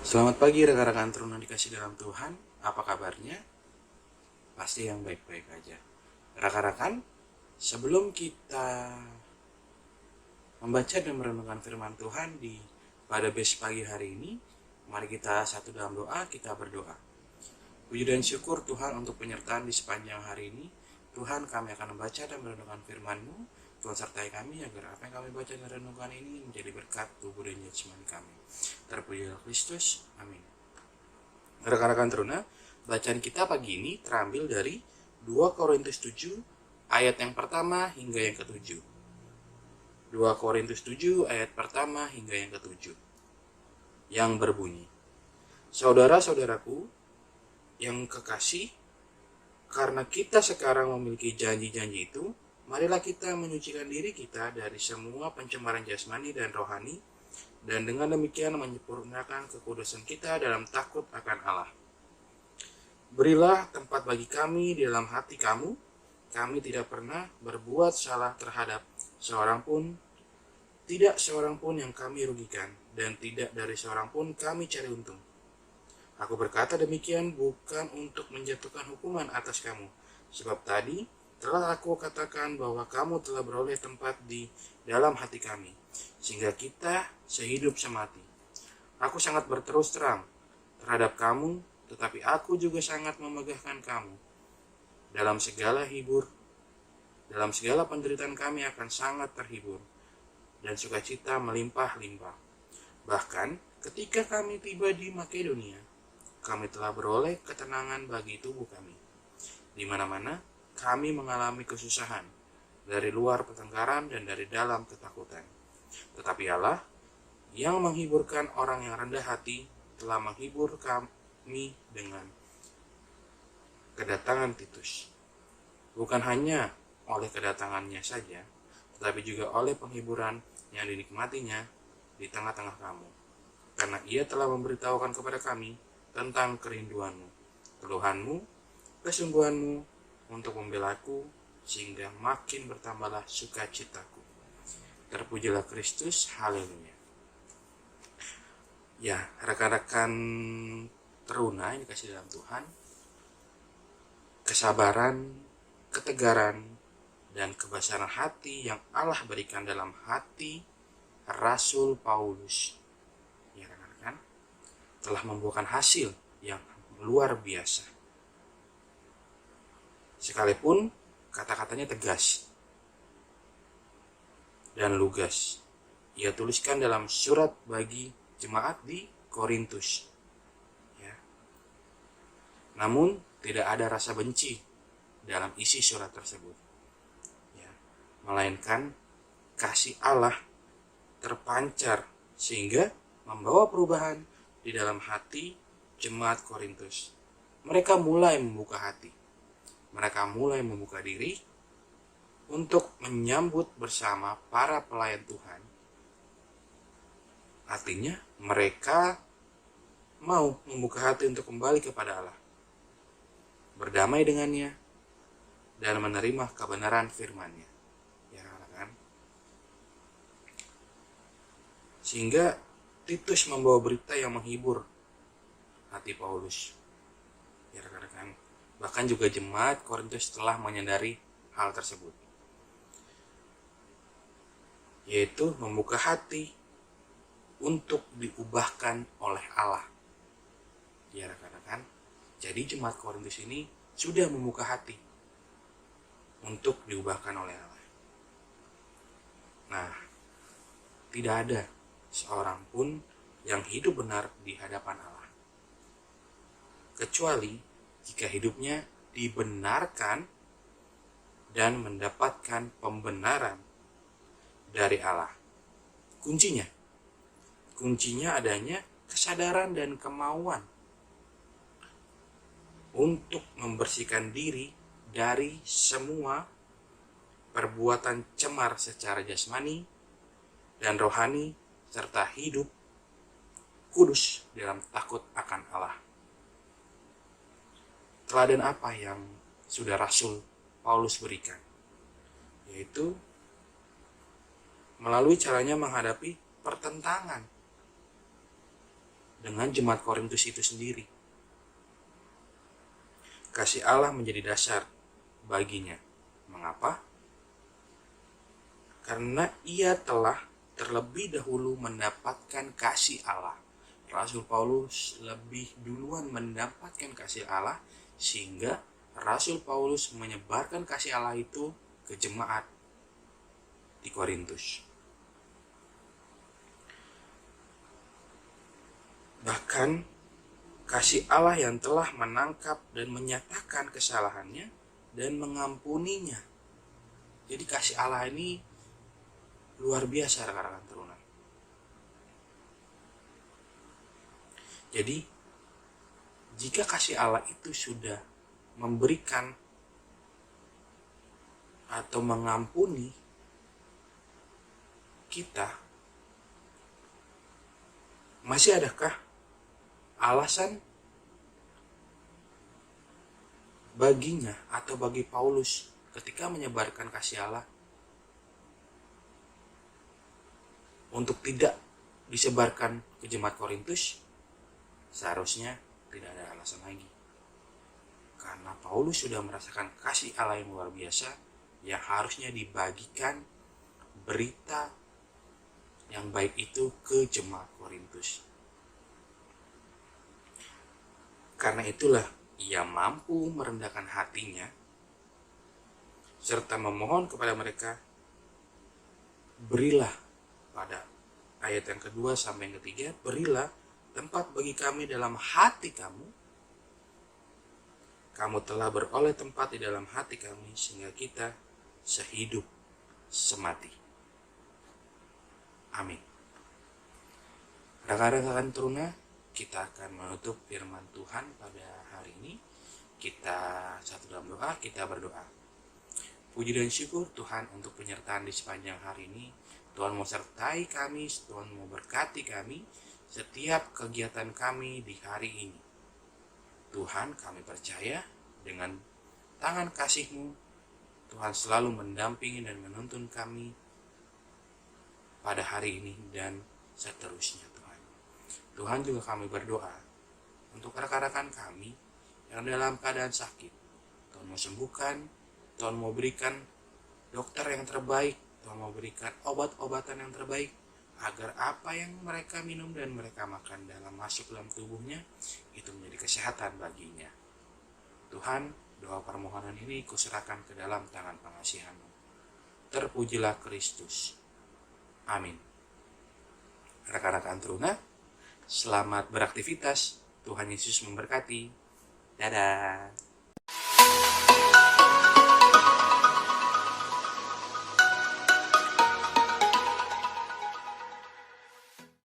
Selamat pagi rekan-rekan teruna dikasih dalam Tuhan. Apa kabarnya? Pasti yang baik-baik aja. Rekan-rekan, sebelum kita membaca dan merenungkan firman Tuhan pada base pagi hari ini, mari kita satu dalam doa, kita berdoa. Puji dan syukur Tuhan untuk penyertaan di sepanjang hari ini. Tuhan, kami akan membaca dan merenungkan firman-Mu. Tuhan sertai kami agar apa yang kami baca dan renungkan ini menjadi berkat tubuh dan jasmani kami. Terpujilah Kristus. Amin. Rekan-rekan teruna, bacaan kita pagi ini terambil dari 2 Korintus 7 ayat yang pertama hingga yang ke-7. 2 Korintus 7 ayat pertama hingga yang ke-7. Yang berbunyi, saudara-saudaraku yang kekasih, karena kita sekarang memiliki janji-janji itu, marilah kita menyucikan diri kita dari semua pencemaran jasmani dan rohani, dan dengan demikian menyempurnakan kekudusan kita dalam takut akan Allah. Berilah tempat bagi kami di dalam hati kamu. Kami tidak pernah berbuat salah terhadap seorang pun, tidak seorang pun yang kami rugikan, dan tidak dari seorang pun kami cari untung. Aku berkata demikian bukan untuk menjatuhkan hukuman atas kamu, sebab tadi telah aku katakan bahwa kamu telah beroleh tempat di dalam hati kami, sehingga kita sehidup semati. Aku sangat berterus terang terhadap kamu, tetapi aku juga sangat memegahkan kamu. Dalam segala penderitaan kami akan sangat terhibur, dan sukacita melimpah-limpah. Bahkan ketika kami tiba di Makedonia, kami telah beroleh ketenangan bagi tubuh kami. Di mana-mana kami mengalami kesusahan, dari luar pertengkaran dan dari dalam ketakutan. Tetapi Allah yang menghiburkan orang yang rendah hati telah menghibur kami dengan kedatangan Titus. Bukan hanya oleh kedatangannya saja, tetapi juga oleh penghiburan yang dinikmatinya di tengah-tengah kamu. Karena ia telah memberitahukan kepada kami tentang kerinduanmu, keluhanmu, kesungguhanmu untuk membelaku, sehingga makin bertambahlah sukacitaku. Terpujilah Kristus, haleluya. Ya, rekan-rekan teruna yang dikasih dalam Tuhan, kesabaran, ketegaran, dan kebesaran hati yang Allah berikan dalam hati Rasul Paulus, ya rekan-rekan, telah membuahkan hasil yang luar biasa. Sekalipun kata-katanya tegas dan lugas, ia tuliskan dalam surat bagi jemaat di Korintus. Ya. Namun tidak ada rasa benci dalam isi surat tersebut, ya. Melainkan kasih Allah terpancar sehingga membawa perubahan di dalam hati jemaat Korintus. Mereka mulai membuka hati. Mereka mulai membuka diri untuk menyambut bersama para pelayan Tuhan. Artinya mereka mau membuka hati untuk kembali kepada Allah, berdamai dengannya, dan menerima kebenaran firman-Nya. Ya kan? Sehingga Titus membawa berita yang menghibur hati Paulus. Ya rekan-rekan, bahkan juga jemaat Korintus telah menyadari hal tersebut, yaitu membuka hati untuk diubahkan oleh Allah. Ya rekan-rekan, jadi jemaat Korintus ini sudah membuka hati untuk diubahkan oleh Allah. Nah, tidak ada seorang pun yang hidup benar di hadapan Allah, kecuali jika hidupnya dibenarkan dan mendapatkan pembenaran dari Allah. Kuncinya adanya kesadaran dan kemauan untuk membersihkan diri dari semua perbuatan cemar secara jasmani dan rohani, serta hidup kudus dalam takut akan Allah. Teladan apa yang sudah Rasul Paulus berikan, yaitu melalui caranya menghadapi pertentangan dengan jemaat Korintus itu sendiri. Kasih Allah menjadi dasar baginya. Mengapa? Karena ia telah terlebih dahulu mendapatkan kasih Allah. Rasul Paulus lebih duluan mendapatkan kasih Allah, sehingga Rasul Paulus menyebarkan kasih Allah itu ke jemaat di Korintus. Bahkan kasih Allah yang telah menangkap dan menyatakan kesalahannya dan mengampuninya. Jadi kasih Allah ini luar biasa, rekan-rekan teruna. Jadi jika kasih Allah itu sudah memberikan atau mengampuni kita, masih adakah alasan baginya atau bagi Paulus ketika menyebarkan kasih Allah untuk tidak disebarkan ke jemaat Korintus? Seharusnya tidak ada alasan lagi, karena Paulus sudah merasakan kasih Allah yang luar biasa yang harusnya dibagikan berita yang baik itu ke jemaat Korintus. Karena itulah ia mampu merendahkan hatinya serta memohon kepada mereka, berilah, pada ayat yang kedua sampai yang ketiga, berilah tempat bagi kami dalam hati kamu. Kamu telah beroleh tempat di dalam hati kami, sehingga kita sehidup semati. Amin. Rekan-rekan teruna, kita akan menutup firman Tuhan pada hari ini. Kita satu dalam doa, kita berdoa. Puji dan syukur Tuhan untuk penyertaan di sepanjang hari ini. Tuhan mau sertai kami, Tuhan mau berkati kami setiap kegiatan kami di hari ini. Tuhan, kami percaya dengan tangan kasih-Mu, Tuhan selalu mendampingi dan menuntun kami pada hari ini dan seterusnya, Tuhan. Tuhan, juga kami berdoa untuk rekan-rekan kami yang dalam keadaan sakit. Tuhan mau sembuhkan, Tuhan mau berikan dokter yang terbaik, Tuhan mau berikan obat-obatan yang terbaik, agar apa yang mereka minum dan mereka makan masuk dalam tubuhnya itu menjadi kesehatan baginya. Tuhan, doa permohonan ini kuserahkan ke dalam tangan pengasihan-Mu. Terpujilah Kristus. Amin. Rekan-rekan teruna, selamat beraktivitas. Tuhan Yesus memberkati. Dadah.